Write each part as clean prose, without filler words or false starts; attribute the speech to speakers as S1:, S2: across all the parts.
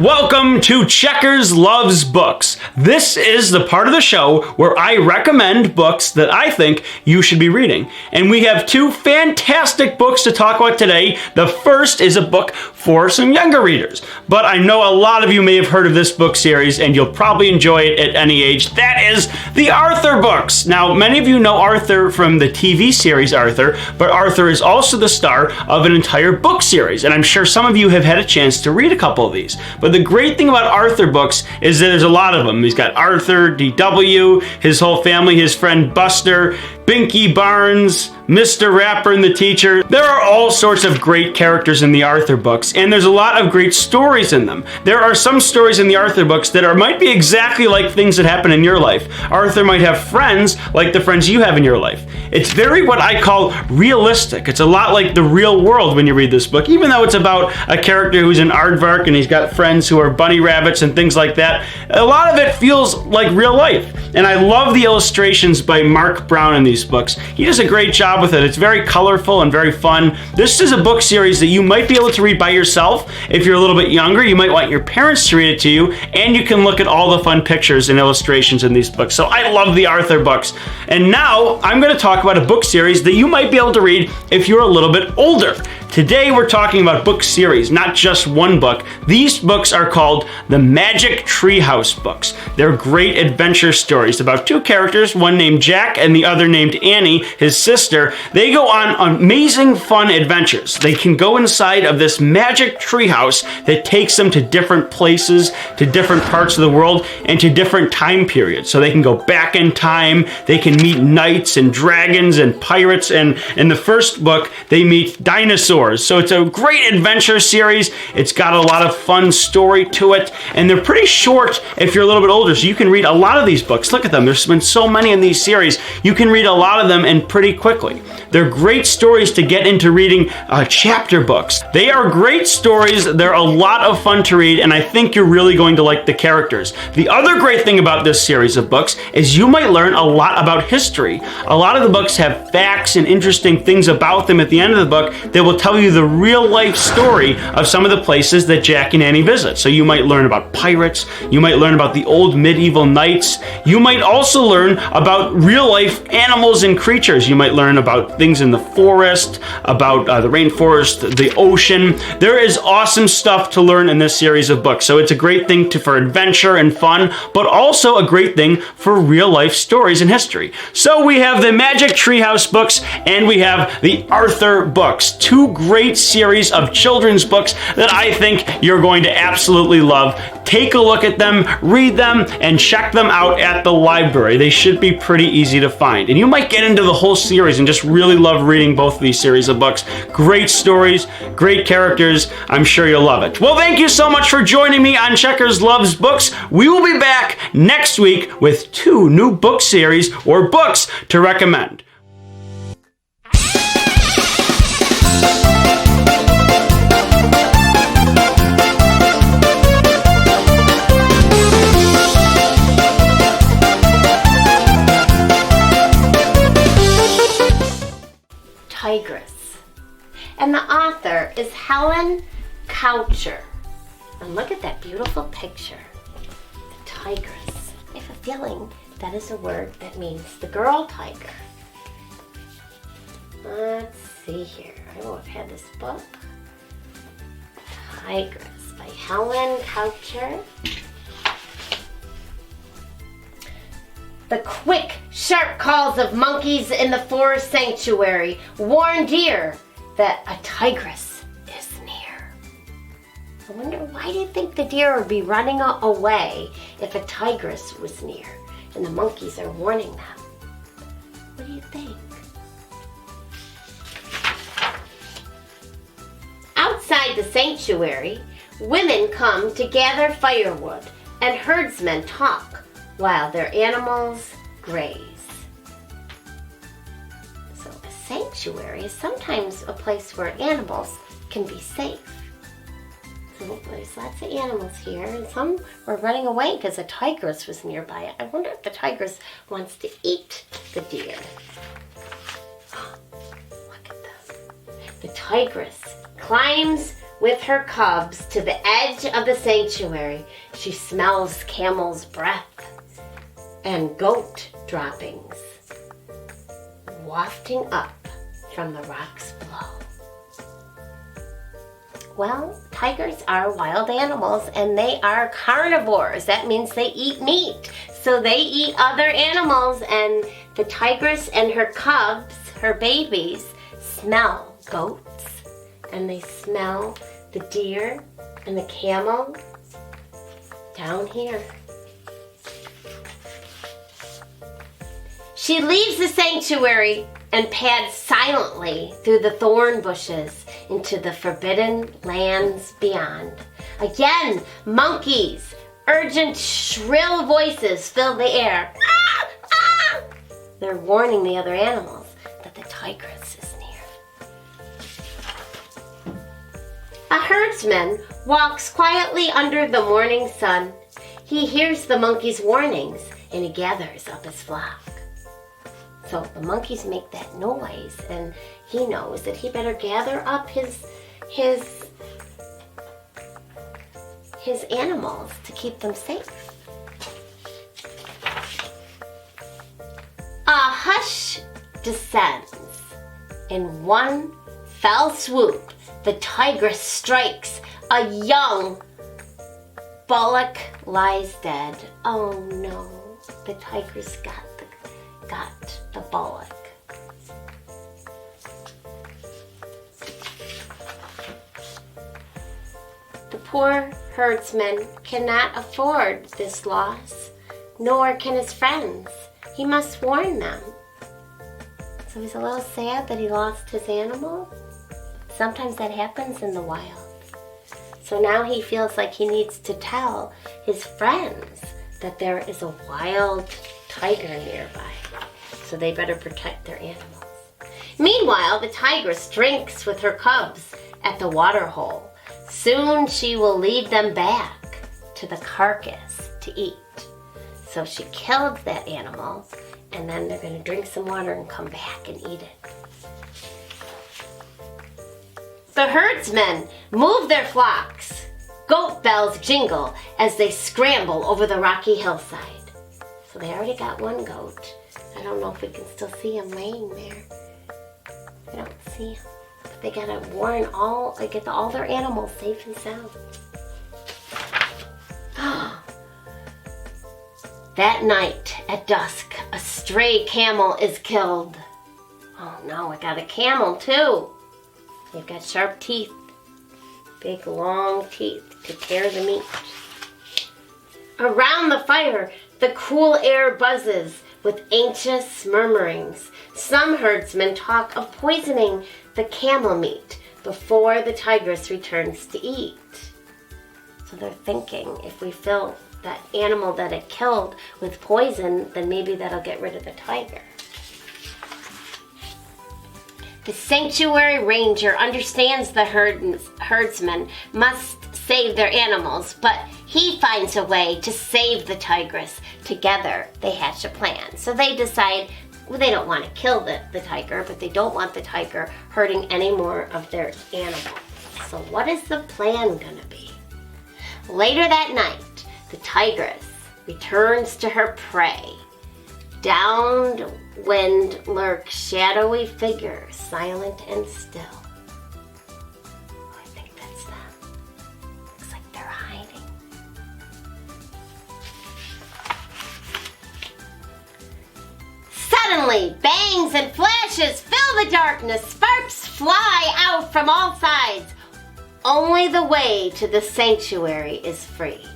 S1: Welcome to Checkers Loves Books. This is the part of the show where I recommend books that I think you should be reading. And we have two fantastic books to talk about today. The first is a book for some younger readers, but I know a lot of you may have heard of this book series and you'll probably enjoy it at any age. That is the Arthur books. Now, many of you know Arthur from the TV series Arthur, but Arthur is also the star of an entire book series, and I'm sure some of you have had a chance to read a couple of these. But the great thing about Arthur books is that there's a lot of them. He's got Arthur, D.W., his whole family, his friend Buster, Binky Barnes, Mr. Rapper and the Teacher. There are all sorts of great characters in the Arthur books, and there's a lot of great stories in them. There are some stories in the Arthur books that might be exactly like things that happen in your life. Arthur might have friends like the friends you have in your life. It's very what I call realistic. It's a lot like the real world when you read this book, even though it's about a character who's an aardvark and he's got friends who are bunny rabbits and things like that. A lot of it feels like real life, and I love the illustrations by Mark Brown in these books. He does a great job with it. It's very colorful and very fun. This is a book series that you might be able to read by yourself. If you're a little bit younger, you might want your parents to read it to you, and you can look at all the fun pictures and illustrations in these books. So I love the Arthur books. And now I'm going to talk about a book series that you might be able to read if you're a little bit older. Today we're talking about book series, not just one book. These books are called the Magic Treehouse books. They're great adventure stories about two characters, one named Jack and the other named Annie, his sister. They go on amazing fun adventures. They can go inside of this magic treehouse that takes them to different places, to different parts of the world, and to different time periods. So they can go back in time, they can meet knights and dragons and pirates, and in the first book, they meet dinosaurs. So it's a great adventure series. It's got a lot of fun story to it, and they're pretty short if you're a little bit older, so you can read a lot of these books. Look at them. There's been so many in these series. You can read a lot of them and pretty quickly. They're great stories to get into reading chapter books. They are great stories. They're a lot of fun to read, and I think you're really going to like the characters. The other great thing about this series of books is you might learn a lot about history. A lot of the books have facts and interesting things about them at the end of the book that will tell you the real life story of some of the places that Jack and Annie visit. So you might learn about pirates, you might learn about the old medieval knights, you might also learn about real life animals and creatures. You might learn about things in the forest, about the rainforest, the ocean. There is awesome stuff to learn in this series of books. So it's a great thing for adventure and fun, but also a great thing for real life stories and history. So we have the Magic Treehouse books and we have the Arthur books. Two great series of children's books that I think you're going to absolutely love. Take a look at them, read them, and check them out at the library. They should be pretty easy to find. And you might get into the whole series and just really love reading both of these series of books. Great stories, great characters. I'm sure you'll love it. Well, thank you so much for joining me on Checkers Loves Books. We will be back next week with two new book series or books to recommend.
S2: Tigress. And the author is Helen Coucher. And look at that beautiful picture. The tigress. I have a feeling that is a word that means the girl tiger. Let's see here. I've had this book. Tigress by Helen Coucher. The quick, sharp calls of monkeys in the forest sanctuary warn deer that a tigress is near. I wonder, why do you think the deer would be running away if a tigress was near and the monkeys are warning them? What do you think? Outside the sanctuary, women come to gather firewood and herdsmen talk while their animals graze. So a sanctuary is sometimes a place where animals can be safe. So there's lots of animals here, and some were running away because a tigress was nearby. I wonder if the tigress wants to eat the deer. Look at them. The tigress climbs with her cubs to the edge of the sanctuary, she smells camel's breath and goat droppings wafting up from the rocks below. Well, tigers are wild animals and they are carnivores. That means they eat meat. So they eat other animals, and the tigress and her cubs, her babies, smell goats, and they smell the deer and the camel down here. She leaves the sanctuary and pads silently through the thorn bushes into the forbidden lands beyond. Again, monkeys, urgent, shrill voices fill the air. Ah! Ah! They're warning the other animals that the tigress is near. A herdsman walks quietly under the morning sun. He hears the monkeys' warnings and he gathers up his flock. So the monkeys make that noise, and he knows that he better gather up his animals to keep them safe. A hush descends. In one fell swoop, the tigress strikes. A young bullock lies dead. Oh no, the tigress got the bullock. The poor herdsman cannot afford this loss, nor can his friends. He must warn them. So he's a little sad that he lost his animal. Sometimes that happens in the wild. So now he feels like he needs to tell his friends that there is a wild tiger nearby. So they better protect their animals. Meanwhile, the tigress drinks with her cubs at the water hole. Soon she will lead them back to the carcass to eat. So she killed that animal, and then they're going to drink some water and come back and eat it. The herdsmen move their flocks. Goat bells jingle as they scramble over the rocky hillside. So they already got one goat. I don't know if we can still see him laying there. I don't see him. But they gotta warn get all their animals safe and sound. That night at dusk, a stray camel is killed. Oh no, I got a camel too. They've got sharp teeth, big long teeth to tear the meat. Around the fire, the cool air buzzes with anxious murmurings. Some herdsmen talk of poisoning the camel meat before the tigress returns to eat. So they're thinking, if we fill that animal that it killed with poison, then maybe that'll get rid of the tiger. The sanctuary ranger understands the herdsmen must save their animals, but he finds a way to save the tigress. Together, they hatch a plan. So they decide, well, they don't want to kill the tiger, but they don't want the tiger hurting any more of their animals. So what is the plan going to be? Later that night, the tigress returns to her prey. Downwind lurk shadowy figures, silent and still. Oh, I think that's them. Looks like they're hiding. Suddenly, bangs and flashes fill the darkness. Sparks fly out from all sides. Only the way to the sanctuary is free.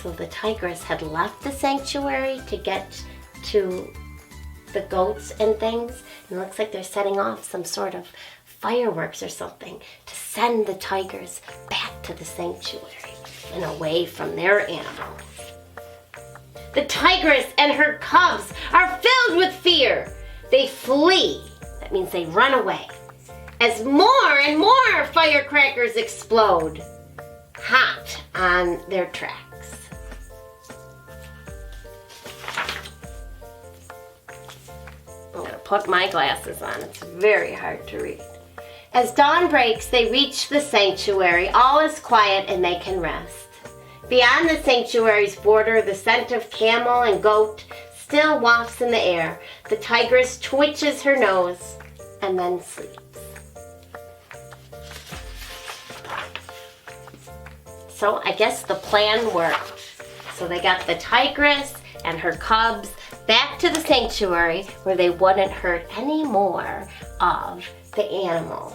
S2: So the tigress had left the sanctuary to get to the goats and things. And it looks like they're setting off some sort of fireworks or something to send the tigers back to the sanctuary and away from their animals. The tigress and her cubs are filled with fear. They flee. That means they run away. As more and more firecrackers explode, hot on their tracks. I'm going to put my glasses on. It's very hard to read. As dawn breaks, they reach the sanctuary. All is quiet and they can rest. Beyond the sanctuary's border, the scent of camel and goat still wafts in the air. The tigress twitches her nose and then sleeps. So I guess the plan worked. So they got the tigress and her cubs back to the sanctuary where they wouldn't hurt any more of the animals.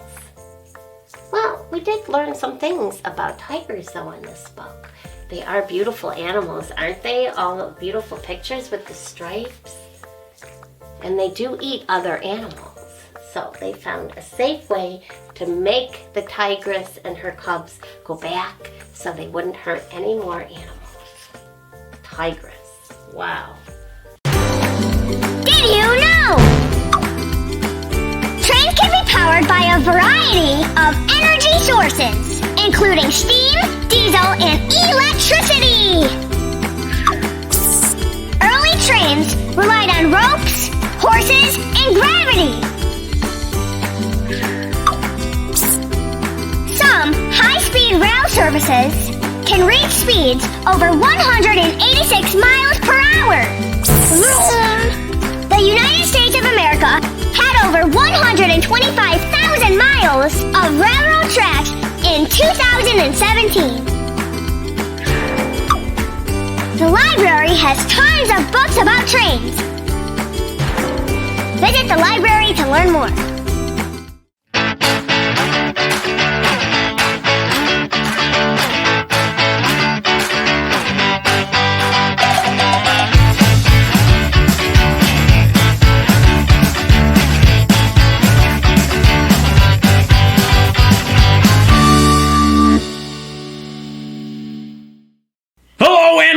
S2: Well, we did learn some things about tigers though in this book. They are beautiful animals, aren't they? All the beautiful pictures with the stripes. And they do eat other animals. So they found a safe way to make the tigress and her cubs go back so they wouldn't hurt any more animals. Tigress. Wow.
S3: Did you know? Trains can be powered by a variety of energy sources, including steam, diesel, and electricity. Early trains relied on ropes, horses, and gravity. Some high-speed rail services can reach speeds over 186 miles per hour. The United States of America had over 125,000 miles of railroad tracks in 2017. The library has tons of books about trains. Visit the library to learn more.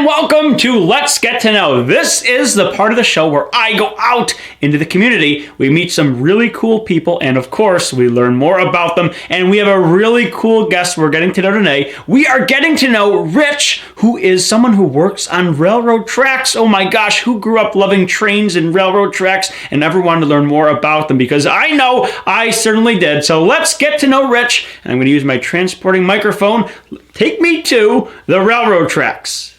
S1: Welcome to Let's Get to Know. This is the part of the show where I go out into the community. We meet some really cool people, and of course, we learn more about them. And we have a really cool guest we're getting to know today. We are getting to know Rich, who is someone who works on railroad tracks. Oh my gosh, who grew up loving trains and railroad tracks and never wanted to learn more about them? Because I know I certainly did. So let's get to know Rich. And I'm going to use my transporting microphone. Take me to the railroad tracks.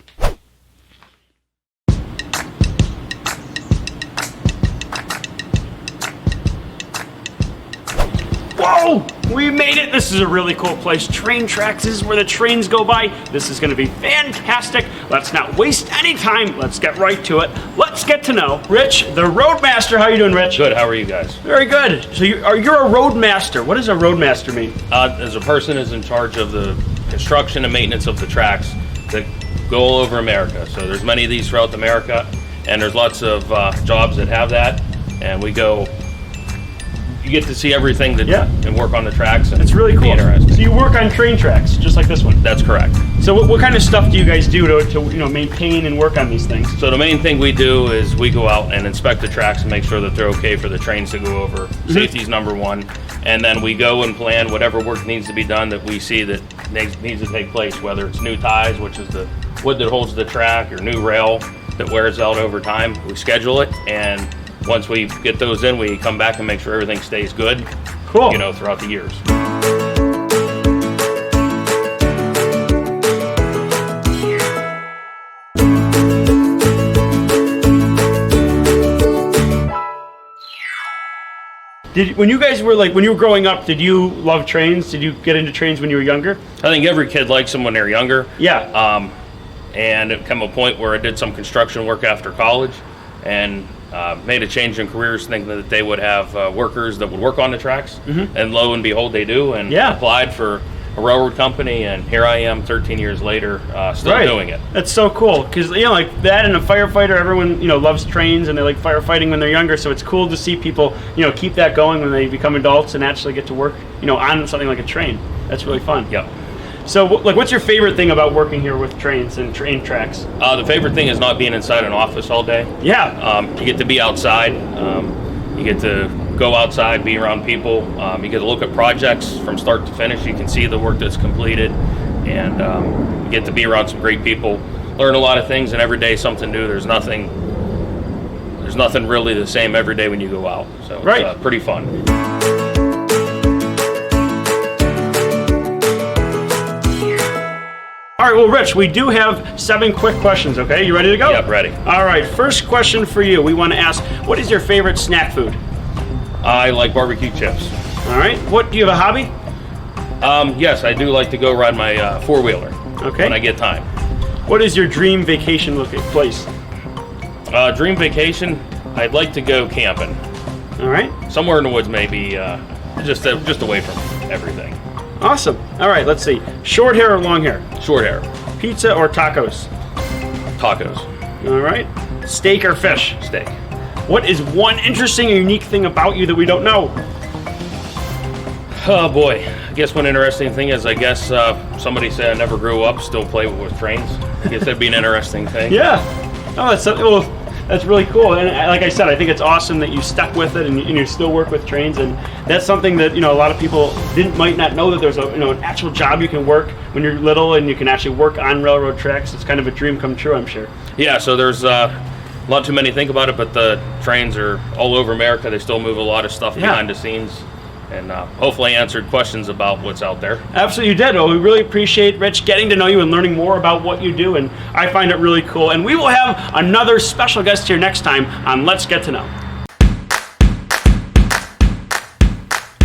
S1: Whoa! We made it! This is a really cool place. Train tracks. This is where the trains go by. This is going to be fantastic. Let's not waste any time. Let's get right to it. Let's get to know Rich, the Roadmaster. How you doing, Rich?
S4: Good. How are you guys?
S1: Very good. So you're a Roadmaster. What does a Roadmaster mean?
S4: As a person is in charge of the construction and maintenance of the tracks that go all over America. So there's many of these throughout America, and there's lots of jobs that have that, and we go. You get to see everything that and work on the tracks. And
S1: it's really cool.
S4: Interesting.
S1: So you work on train tracks, just like this one.
S4: That's correct.
S1: So what kind of stuff do you guys do to maintain and work on these things?
S4: So the main thing we do is we go out and inspect the tracks and make sure that they're okay for the trains to go over. Mm-hmm. Safety's number one. And then we go and plan whatever work needs to be done that we see that needs to take place, whether it's new ties, which is the wood that holds the track, or new rail that wears out over time. We schedule it, and once we get those in, we come back and make sure everything stays good.
S1: Cool.
S4: Throughout the years.
S1: When you were growing up, did you love trains? Did you get into trains when you were younger?
S4: I think every kid likes them when they're younger.
S1: Yeah.
S4: And it came a point where I did some construction work after college, and made a change in careers, thinking that they would have workers that would work on the tracks. Mm-hmm. And lo and behold, they do. And applied for a railroad company, and here I am 13 years later, still doing it. That's
S1: so cool, because like that, and a firefighter, everyone loves trains and they like firefighting when they're younger. So it's cool to see people keep that going when they become adults and actually get to work on something like a train. That's really fun.
S4: Yeah.
S1: So what's your favorite thing about working here with trains and train tracks?
S4: The favorite thing is not being inside an office all day.
S1: Yeah.
S4: You get to be outside. You get to go outside, be around people. You get to look at projects from start to finish. You can see the work that's completed, and you get to be around some great people. Learn a lot of things, and every day something new. There's nothing really the same every day when you go out. So it's pretty fun.
S1: All right, well, Rich, we do have 7 quick questions, okay? You ready to go?
S4: Yep, ready.
S1: All right, first question for you. We want to ask, what is your favorite snack food?
S4: I like barbecue chips.
S1: All right, do you have a hobby?
S4: Yes, I do like to go ride my four-wheeler
S1: Okay.
S4: when I get time.
S1: What is your dream vacation place?
S4: Dream vacation, I'd like to go camping.
S1: All right,
S4: Somewhere in the woods, maybe, just away from everything.
S1: awesome. All right, let's see. Short hair or long hair?
S4: Short hair,
S1: Pizza or tacos?
S4: tacos,
S1: All right. Steak or fish?
S4: steak.
S1: What is one interesting or unique thing about you that we don't know?
S4: Oh boy, I guess one interesting thing is, somebody said I never grew up, still play with trains. I guess that'd be an interesting thing.
S1: Yeah. Oh, that's really cool. And like I said, I think it's awesome that you stuck with it and you still work with trains. And that's something that, a lot of people might not know, that there's an actual job you can work when you're little and you can actually work on railroad tracks. It's kind of a dream come true, I'm sure.
S4: Yeah, so there's not too many think about it, but the trains are all over America. They still move a lot of stuff behind the scenes. And hopefully answered questions about what's out there.
S1: Absolutely, you did. Well, we really appreciate, Rich, getting to know you and learning more about what you do, and I find it really cool. And we will have another special guest here next time on Let's Get to Know.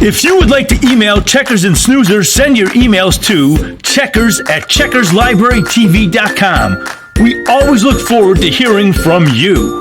S5: If you would like to email Checkers and Snoozers, send your emails to checkers@checkerslibrarytv.com. We always look forward to hearing from you.